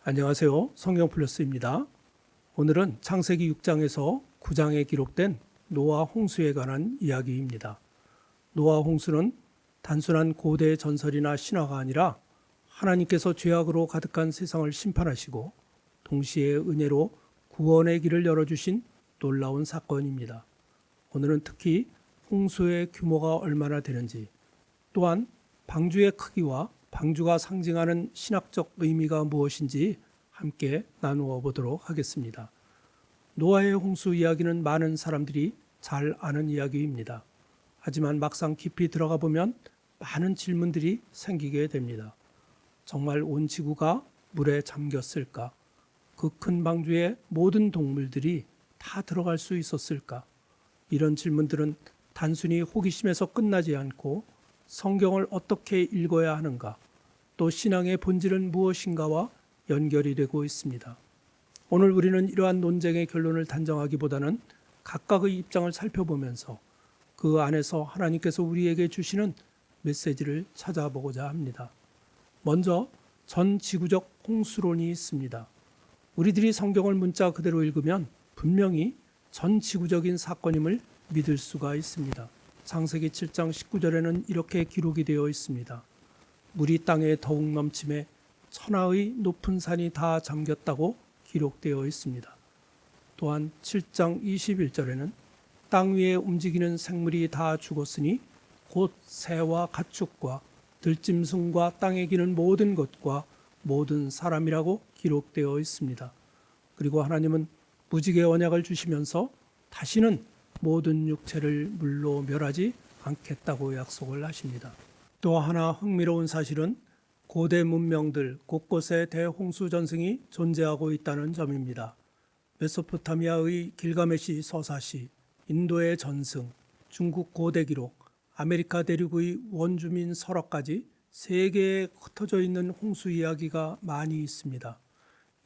안녕하세요. 성경플러스입니다. 오늘은 창세기 6장에서 9장에 기록된 노아 홍수에 관한 이야기입니다. 노아 홍수는 단순한 고대 전설이나 신화가 아니라 하나님께서 죄악으로 가득한 세상을 심판하시고 동시에 은혜로 구원의 길을 열어주신 놀라운 사건입니다. 오늘은 특히 홍수의 규모가 얼마나 되는지, 또한 방주의 크기와 방주가 상징하는 신학적 의미가 무엇인지 함께 나누어 보도록 하겠습니다. 노아의 홍수 이야기는 많은 사람들이 잘 아는 이야기입니다. 하지만 막상 깊이 들어가 보면 많은 질문들이 생기게 됩니다. 정말 온 지구가 물에 잠겼을까? 그 큰 방주에 모든 동물들이 다 들어갈 수 있었을까? 이런 질문들은 단순히 호기심에서 끝나지 않고 성경을 어떻게 읽어야 하는가, 또 신앙의 본질은 무엇인가와 연결이 되고 있습니다. 오늘 우리는 이러한 논쟁의 결론을 단정하기보다는 각각의 입장을 살펴보면서 그 안에서 하나님께서 우리에게 주시는 메시지를 찾아보고자 합니다. 먼저 전 지구적 홍수론이 있습니다. 우리들이 성경을 문자 그대로 읽으면 분명히 전 지구적인 사건임을 믿을 수가 있습니다. 창세기 7장 19절에는 이렇게 기록이 되어 있습니다. 물이 땅에 더욱 넘침에 천하의 높은 산이 다 잠겼다고 기록되어 있습니다. 또한 7장 21절에는 땅 위에 움직이는 생물이 다 죽었으니 곧 새와 가축과 들짐승과 땅에 기는 모든 것과 모든 사람이라고 기록되어 있습니다. 그리고 하나님은 무지개 언약을 주시면서 다시는 모든 육체를 물로 멸하지 않겠다고 약속을 하십니다. 또 하나 흥미로운 사실은 고대 문명들 곳곳에 대홍수 전승이 존재하고 있다는 점입니다. 메소포타미아의 길가메시 서사시, 인도의 전승, 중국 고대 기록, 아메리카 대륙의 원주민 설화까지 세계에 흩어져 있는 홍수 이야기가 많이 있습니다.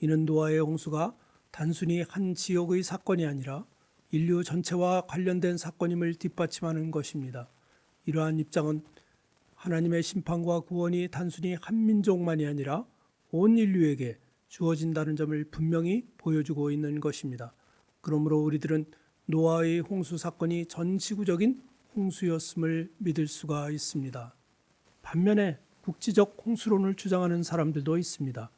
이는 노아의 홍수가 단순히 한 지역의 사건이 아니라 인류 전체와 관련된 사건임을 뒷받침하는 것입니다. 이러한 입장은 하나님의 심판과 구원이 단순히 한 민족만이 아니라 온 인류에게 주어진다는 점을 분명히 보여주고 있는 것입니다. 그러므로 우리들은 노아의 홍수 사건이 전 지구적인 홍수였음을 믿을 수가 있습니다. 반면에 국지적 홍수론을 주장하는 사람들도 있습니다.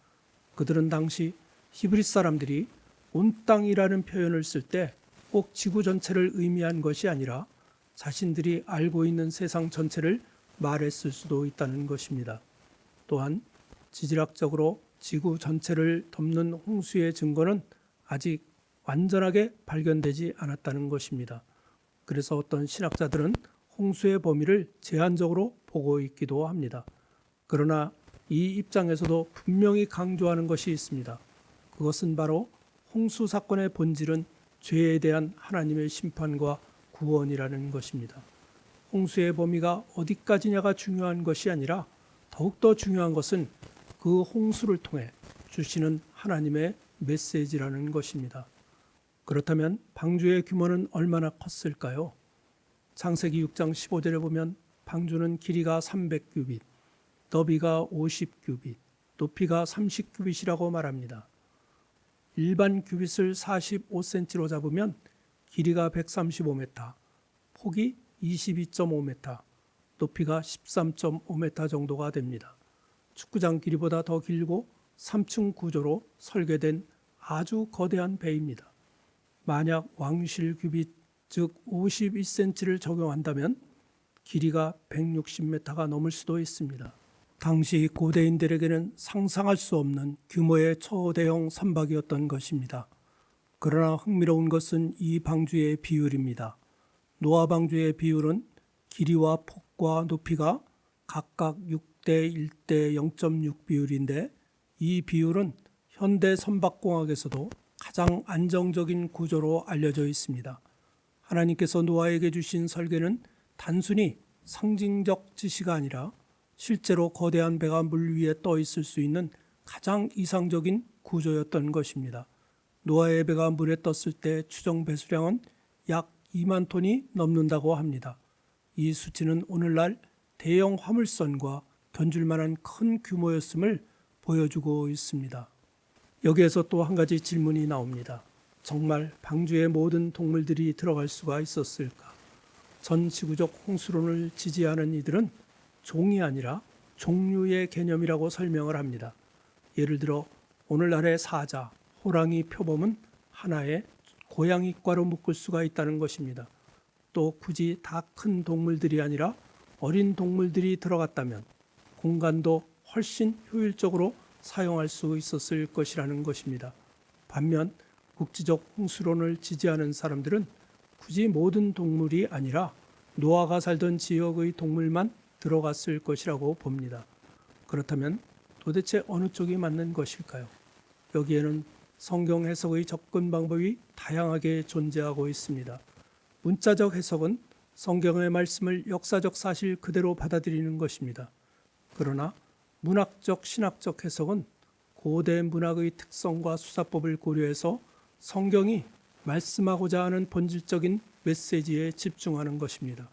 그들은 당시 히브리 사람들이 온 땅이라는 표현을 쓸 때 꼭 지구 전체를 의미한 것이 아니라 자신들이 알고 있는 세상 전체를 말했을 수도 있다는 것입니다. 또한 지질학적으로 지구 전체를 덮는 홍수의 증거는 아직 완전하게 발견되지 않았다는 것입니다. 그래서 어떤 신학자들은 홍수의 범위를 제한적으로 보고 있기도 합니다. 그러나 이 입장에서도 분명히 강조하는 것이 있습니다. 그것은 바로 홍수 사건의 본질은 죄에 대한 하나님의 심판과 구원이라는 것입니다. 홍수의 범위가 어디까지냐가 중요한 것이 아니라 더욱더 중요한 것은 그 홍수를 통해 주시는 하나님의 메시지라는 것입니다. 그렇다면 방주의 규모는 얼마나 컸을까요? 창세기 6장 15절에 보면 방주는 길이가 300규빗, 너비가 50규빗, 높이가 30규빗이라고 말합니다. 일반 규빗을 45cm로 잡으면 길이가 135m, 폭이 22.5m, 높이가 13.5m 정도가 됩니다. 축구장 길이보다 더 길고 3층 구조로 설계된 아주 거대한 배입니다. 만약 왕실 규빗, 즉 51cm를 적용한다면 길이가 160m가 넘을 수도 있습니다. 당시 고대인들에게는 상상할 수 없는 규모의 초대형 선박이었던 것입니다. 그러나 흥미로운 것은 이 방주의 비율입니다. 노아 방주의 비율은 길이와 폭과 높이가 각각 6대 1대 0.6 비율인데 이 비율은 현대 선박공학에서도 가장 안정적인 구조로 알려져 있습니다. 하나님께서 노아에게 주신 설계는 단순히 상징적 지시가 아니라 실제로 거대한 배가 물 위에 떠 있을 수 있는 가장 이상적인 구조였던 것입니다. 노아의 배가 물에 떴을 때 추정 배수량은 약 2만 톤이 넘는다고 합니다. 이 수치는 오늘날 대형 화물선과 견줄 만한 큰 규모였음을 보여주고 있습니다. 여기에서 또 한 가지 질문이 나옵니다. 정말 방주에 모든 동물들이 들어갈 수가 있었을까? 전 지구적 홍수론을 지지하는 이들은 종이 아니라 종류의 개념이라고 설명을 합니다. 예를 들어 오늘날의 사자, 호랑이 표범은 하나의 고양이과로 묶을 수가 있다는 것입니다. 또 굳이 다 큰 동물들이 아니라 어린 동물들이 들어갔다면 공간도 훨씬 효율적으로 사용할 수 있었을 것이라는 것입니다. 반면 국지적 홍수론을 지지하는 사람들은 굳이 모든 동물이 아니라 노아가 살던 지역의 동물만 들어갔을 것이라고 봅니다. 그렇다면 도대체 어느 쪽이 맞는 것일까요? 여기에는 성경 해석의 접근 방법이 다양하게 존재하고 있습니다. 문자적 해석은 성경의 말씀을 역사적 사실 그대로 받아들이는 것입니다. 그러나 문학적, 신학적 해석은 고대 문학의 특성과 수사법을 고려해서 성경이 말씀하고자 하는 본질적인 메시지에 집중하는 것입니다.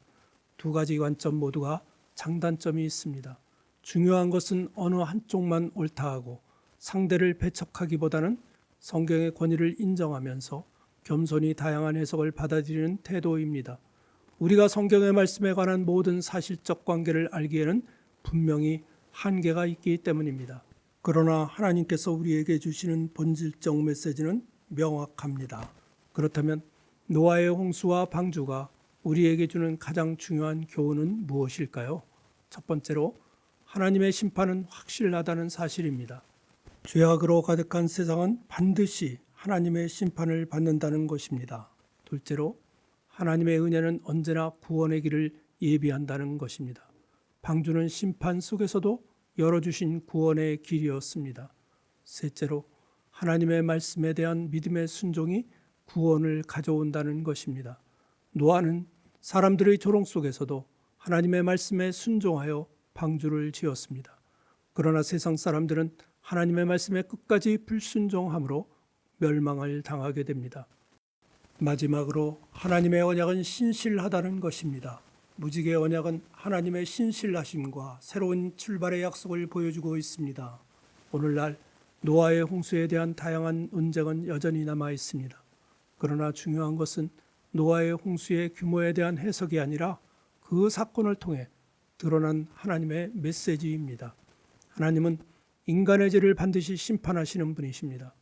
두 가지 관점 모두가 장단점이 있습니다. 중요한 것은 어느 한쪽만 옳다 하고 상대를 배척하기보다는 성경의 권위를 인정하면서 겸손히 다양한 해석을 받아들이는 태도입니다. 우리가 성경의 말씀에 관한 모든 사실적 관계를 알기에는 분명히 한계가 있기 때문입니다. 그러나 하나님께서 우리에게 주시는 본질적 메시지는 명확합니다. 그렇다면 노아의 홍수와 방주가 우리에게 주는 가장 중요한 교훈은 무엇일까요? 첫 번째로 하나님의 심판은 확실하다는 사실입니다. 죄악으로 가득한 세상은 반드시 하나님의 심판을 받는다는 것입니다. 둘째로 하나님의 은혜는 언제나 구원의 길을 예비한다는 것입니다. 방주는 심판 속에서도 열어주신 구원의 길이었습니다. 셋째로 하나님의 말씀에 대한 믿음의 순종이 구원을 가져온다는 것입니다. 노아는 사람들의 조롱 속에서도 하나님의 말씀에 순종하여 방주를 지었습니다. 그러나 세상 사람들은 하나님의 말씀에 끝까지 불순종함으로 멸망을 당하게 됩니다. 마지막으로 하나님의 언약은 신실하다는 것입니다. 무지개 언약은 하나님의 신실하심과 새로운 출발의 약속을 보여주고 있습니다. 오늘날 노아의 홍수에 대한 다양한 논쟁은 여전히 남아 있습니다. 그러나 중요한 것은 노아의 홍수의 규모에 대한 해석이 아니라 그 사건을 통해 드러난 하나님의 메시지입니다. 하나님은 인간의 죄를 반드시 심판하시는 분이십니다.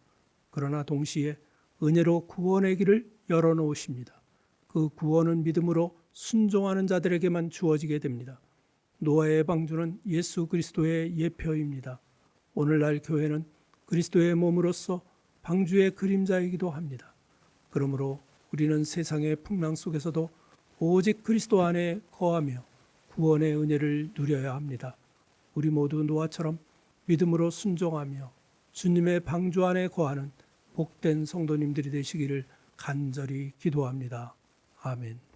그러나 동시에 은혜로 구원의 길을 열어놓으십니다. 그 구원은 믿음으로 순종하는 자들에게만 주어지게 됩니다. 노아의 방주는 예수 그리스도의 예표입니다. 오늘날 교회는 그리스도의 몸으로서 방주의 그림자이기도 합니다. 그러므로 우리는 세상의 풍랑 속에서도 오직 그리스도 안에 거하며 구원의 은혜를 누려야 합니다. 우리 모두 노아처럼 믿음으로 순종하며 주님의 방주 안에 거하는 복된 성도님들이 되시기를 간절히 기도합니다. 아멘.